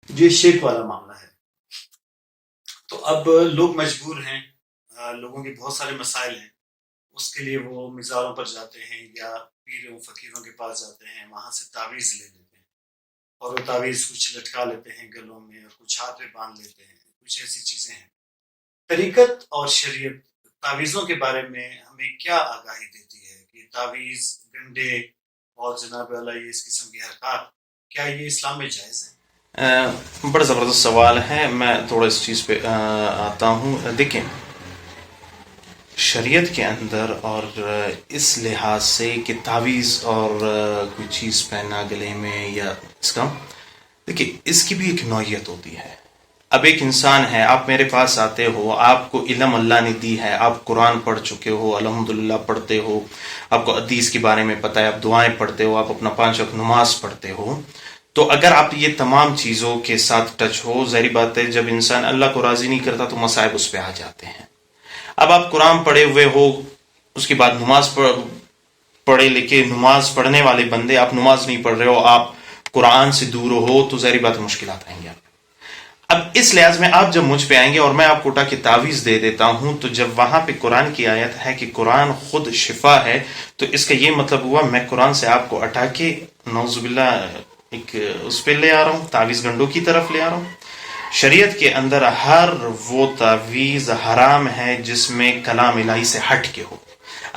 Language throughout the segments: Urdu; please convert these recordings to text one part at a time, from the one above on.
یہ شرک والا معاملہ ہے۔ تو اب لوگ مجبور ہیں، لوگوں کے بہت سارے مسائل ہیں، اس کے لیے وہ مزاروں پر جاتے ہیں یا پیروں فقیروں کے پاس جاتے ہیں، وہاں سے تعویذ لے لیتے ہیں، اور وہ تعویذ کچھ لٹکا لیتے ہیں گلوں میں اور کچھ ہاتھ پہ باندھ لیتے ہیں، کچھ ایسی چیزیں ہیں۔ طریقت اور شریعت تعویذوں کے بارے میں ہمیں کیا آگاہی دیتی ہے کہ تعویذ، گنڈے اور جناب اللہ یہ اس قسم کی حرکات، کیا یہ اسلام میں جائز ہے؟ بڑا زبردست سوال ہے، میں تھوڑا اس چیز پہ آتا ہوں۔ دیکھیں، شریعت کے اندر اور اس لحاظ سے کہ تعویذ اور کوئی چیز پہننا گلے میں یا اس کا، دیکھیں اس کی بھی ایک نوعیت ہوتی ہے۔ اب ایک انسان ہے، آپ میرے پاس آتے ہو، آپ کو علم اللہ نے دی ہے، آپ قرآن پڑھ چکے ہو، الحمدللہ پڑھتے ہو، آپ کو حدیث کے بارے میں پتہ ہے، آپ دعائیں پڑھتے ہو، آپ اپنا 5 وقت نماز پڑھتے ہو، تو اگر آپ یہ تمام چیزوں کے ساتھ ٹچ ہو، ظاہری بات ہے جب انسان اللہ کو راضی نہیں کرتا تو مصائب اس پہ آ جاتے ہیں۔ اب آپ قرآن پڑھے ہوئے ہو، اس کے بعد نماز پڑھے لکھے نماز پڑھنے والے بندے، آپ نماز نہیں پڑھ رہے ہو، آپ قرآن سے دور ہو، تو ظاہری بات مشکلات آئیں گے آپ۔ اب اس لحاظ میں آپ جب مجھ پہ آئیں گے اور میں آپ کو اٹھا کے تعویذ دے دیتا ہوں، تو جب وہاں پہ قرآن کی آیت ہے کہ قرآن خود شفا ہے، تو اس کا یہ مطلب ہوا میں قرآن سے آپ کو اٹھا کے نعوذ باللہ ایک اس پہ لے آ رہا ہوں، تعویذ گنڈوں کی طرف لے آ رہا ہوں۔ شریعت کے اندر ہر وہ تعویذ حرام ہے جس میں کلام الہی سے ہٹ کے ہو،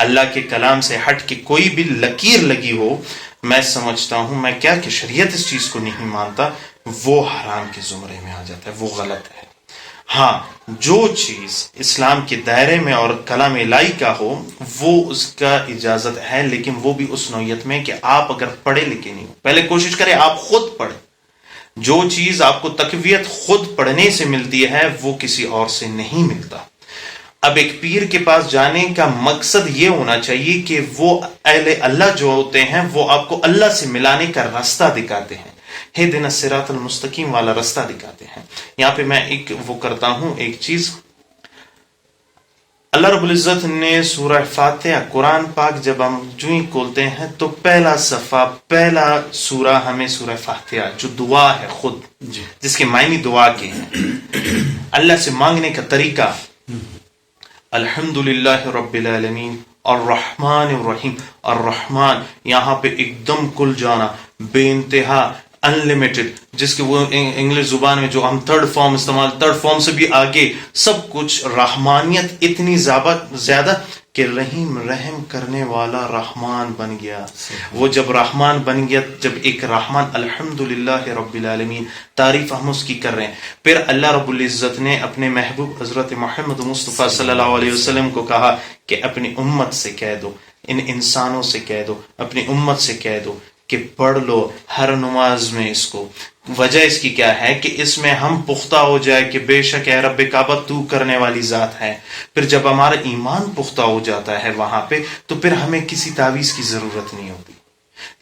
اللہ کے کلام سے ہٹ کے کوئی بھی لکیر لگی ہو، میں سمجھتا ہوں میں کیا کہ شریعت اس چیز کو نہیں مانتا، وہ حرام کے زمرے میں آ جاتا ہے، وہ غلط ہے۔ ہاں، جو چیز اسلام کے دائرے میں اور کلام الہی کا ہو وہ اس کا اجازت ہے، لیکن وہ بھی اس نوعیت میں کہ آپ اگر پڑھے لکھے نہیں ہو، پہلے کوشش کریں آپ خود پڑھیں۔ جو چیز آپ کو تقویت خود پڑھنے سے ملتی ہے وہ کسی اور سے نہیں ملتا۔ اب ایک پیر کے پاس جانے کا مقصد یہ ہونا چاہیے کہ وہ اہل اللہ جو ہوتے ہیں وہ آپ کو اللہ سے ملانے کا راستہ دکھاتے ہیں، اہدنا الصراط المستقیم والا راستہ دکھاتے ہیں۔ یہاں پہ میں ایک وہ کرتا ہوں ایک چیز، اللہ رب العزت نے سورہ فاتحہ قرآن پاک جب ہم جو ہی کھولتے ہیں تو پہلا صفحہ پہلا سورہ ہمیں سورہ فاتحہ جو دعا ہے خود، جس کے معنی دعا کے ہیں، اللہ سے مانگنے کا طریقہ، الحمدللہ رب العالمین الرحمن الرحیم، الرحمن یہاں پہ ایک دم کل جانا، بے انتہا، انلیمیٹڈ، جس کے وہ انگلش زبان میں جو ہم تھرڈ فارم استعمال، تھرڈ فارم سے بھی آگے سب کچھ، رحمانیت اتنی زیادہ کہ رحیم رحم کرنے والا رحمان بن گیا۔ وہ جب رحمان بن گیا، جب ایک رحمان، الحمدللہ رب العالمین، تعریف ہم اس کی کر رہے ہیں، پھر اللہ رب العزت نے اپنے محبوب حضرت محمد مصطفیٰ صلی اللہ علیہ وسلم کو کہا کہ اپنی امت سے کہہ دو، ان انسانوں سے کہہ دو، اپنی امت سے کہہ دو کہ پڑھ لو ہر نماز میں اس کو۔ وجہ اس کی کیا ہے کہ اس میں ہم پختہ ہو جائے کہ بے شک اے رب کعبہ تو کرنے والی ذات ہے۔ پھر جب ہمارا ایمان پختہ ہو جاتا ہے وہاں پہ، تو پھر ہمیں کسی تعویذ کی ضرورت نہیں ہوتی۔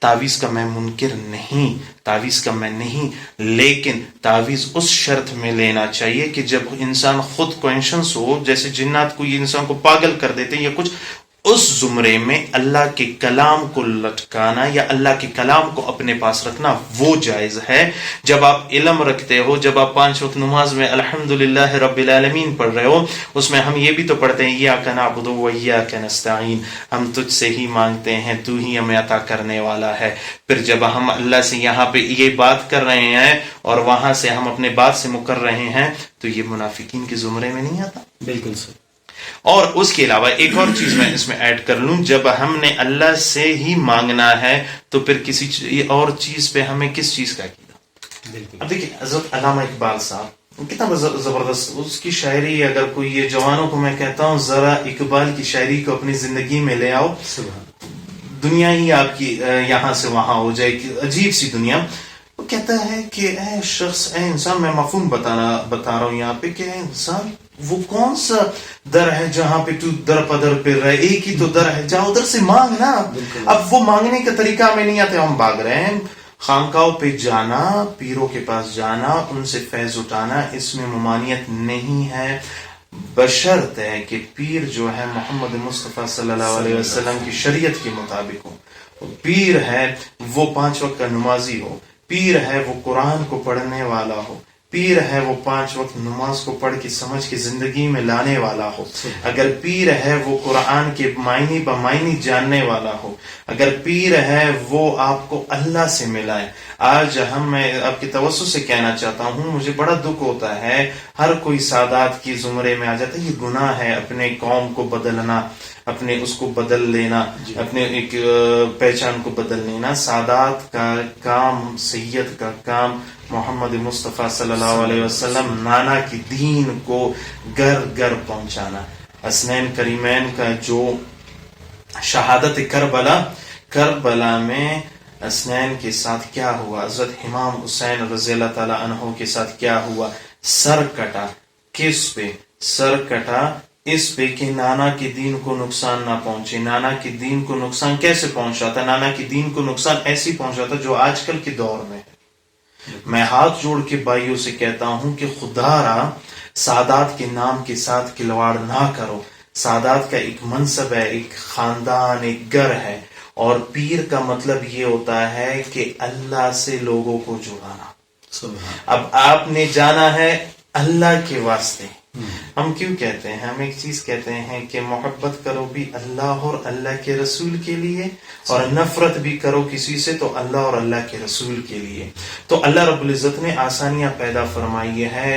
تعویذ کا میں منکر نہیں، تعویذ کا میں نہیں، لیکن تعویذ اس شرط میں لینا چاہیے کہ جب انسان خود کانشنس ہو، جیسے جنات کوئی انسان کو پاگل کر دیتے ہیں یا کچھ، اس زمرے میں اللہ کے کلام کو لٹکانا یا اللہ کے کلام کو اپنے پاس رکھنا وہ جائز ہے۔ جب آپ علم رکھتے ہو، جب آپ 5 وقت نماز میں الحمدللہ رب العالمین پڑھ رہے ہو، اس میں ہم یہ بھی تو پڑھتے ہیں ایاک نعبد و ایاک نستعین، ہم تجھ سے ہی مانگتے ہیں، تو ہی ہمیں عطا کرنے والا ہے۔ پھر جب ہم اللہ سے یہاں پہ یہ بات کر رہے ہیں اور وہاں سے ہم اپنے بات سے مکر رہے ہیں، تو یہ منافقین کے زمرے میں نہیں آتا؟ بالکل سر۔ اور اس کے علاوہ ایک اور چیز میں اس میں ایڈ کر لوں، جب ہم نے اللہ سے ہی مانگنا ہے تو پھر کسی اور چیز پہ ہمیں کس چیز کا عقیدہ؟ اب دیکھیں حضرت علامہ اقبال صاحب کتنا زبردست اس کی شاعری، اگر کوئی یہ جوانوں کو میں کہتا ہوں ذرا اقبال کی شاعری کو اپنی زندگی میں لے آؤ، دنیا ہی آپ کی یہاں سے وہاں ہو جائے گی، عجیب سی دنیا۔ وہ کہتا ہے کہ اے شخص، اے انسان، میں مفہوم بتا رہا ہوں یہاں پہ کہ اے انسان، وہ کون سا در ہے جہاں پہ تو در پدر پھر رہے، ایک ہی تو در ہے، جا ادھر سے مانگ نا۔ اب وہ مانگنے کا طریقہ ہمیں نہیں آتا، ہم بھاگ رہے ہیں۔ خانقاہوں پہ جانا، پیروں کے پاس جانا، ان سے فیض اٹھانا، اس میں ممانعت نہیں ہے، بشرط ہے کہ پیر جو ہے محمد مصطفیٰ صلی اللہ علیہ وسلم کی شریعت کے مطابق ہو۔ پیر ہے وہ 5 وقت کا نمازی ہو، پیر ہے وہ قرآن کو پڑھنے والا ہو، پیر ہے وہ 5 وقت نماز کو پڑھ کے سمجھ کے زندگی میں لانے والا ہو، اگر پیر ہے وہ قرآن کے معنی بمعنی جاننے والا ہو، اگر پیر ہے وہ آپ کو اللہ سے ملائے. آج میں آپ کے توسط سے کہنا چاہتا ہوں، مجھے بڑا دکھ ہوتا ہے ہر کوئی سادات کی زمرے میں آ جاتا ہے. یہ گناہ ہے اپنے قوم کو بدلنا، اپنے اس کو بدل لینا، اپنے ایک پہچان کو بدل لینا. سادات کا کام، سید کا کام محمد مصطفیٰ صلی اللہ علیہ وسلم نانا کی دین کو گھر گھر پہنچانا. حسنین کریمین کا جو شہادت کربلا میں حسنین کے ساتھ کیا ہوا، حضرت امام حسین رضی اللہ تعالیٰ عنہ کے ساتھ کیا ہوا، سر کٹا. کس پہ سر کٹا؟ اس پہ کہ نانا کے دین کو نقصان نہ پہنچے. نانا کے دین کو نقصان کیسے پہنچا تھا؟ نانا کے دین کو نقصان ایسی پہنچا تھا جو آج کل کے دور میں ہے. میں ہاتھ جوڑ کے بھائیوں سے کہتا ہوں کہ خدا را سادات کے نام کے ساتھ کھلواڑ نہ کرو. سادات کا ایک منصب ہے، ایک خاندان، ایک گھر ہے، اور پیر کا مطلب یہ ہوتا ہے کہ اللہ سے لوگوں کو جڑانا. اب آپ نے جانا ہے اللہ کے واسطے. ہم کیوں کہتے ہیں، ہم ایک چیز کہتے ہیں کہ محبت کرو بھی اللہ اور اللہ کے رسول کے لیے، اور نفرت بھی کرو کسی سے تو اللہ اور اللہ کے رسول کے لیے. تو اللہ رب العزت نے آسانیاں پیدا فرمائی ہے.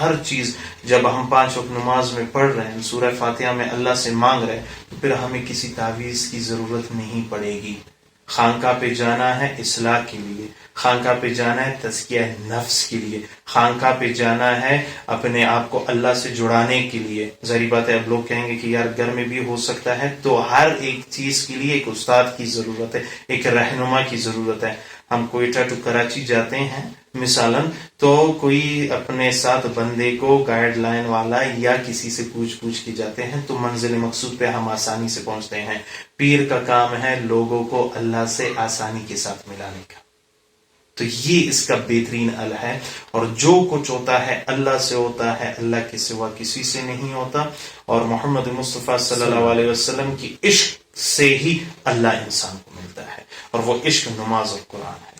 ہر چیز جب ہم 5 وقت نماز میں پڑھ رہے ہیں، سورہ فاتحہ میں اللہ سے مانگ رہے ہیں، تو پھر ہمیں کسی تعویذ کی ضرورت نہیں پڑے گی. خانقاہ پہ جانا ہے اصلاح کے لیے، خانقاہ پہ جانا ہے تزکیہ نفس کے لیے، خانقاہ پہ جانا ہے اپنے آپ کو اللہ سے جڑانے کے لیے. ظاہری بات ہے اب لوگ کہیں گے کہ یار گھر میں بھی ہو سکتا ہے. تو ہر ایک چیز کے لیے ایک استاد کی ضرورت ہے، ایک رہنما کی ضرورت ہے. ہم کوئٹہ ٹو کراچی جاتے ہیں مثالاً، تو کوئی اپنے ساتھ بندے کو گائیڈ لائن والا یا کسی سے پوچھ کے جاتے ہیں تو منزل مقصود پہ ہم آسانی سے پہنچتے ہیں. پیر کا کام ہے لوگوں کو اللہ سے آسانی کے ساتھ ملانے کا. تو یہ اس کا بہترین حل ہے، اور جو کچھ ہوتا ہے اللہ سے ہوتا ہے، اللہ کے سوا کسی سے نہیں ہوتا. اور محمد مصطفیٰ صلی اللہ علیہ وسلم کی عشق سے ہی اللہ انسان کو ملتا ہے، اور وہ عشق نماز اور قرآن ہے.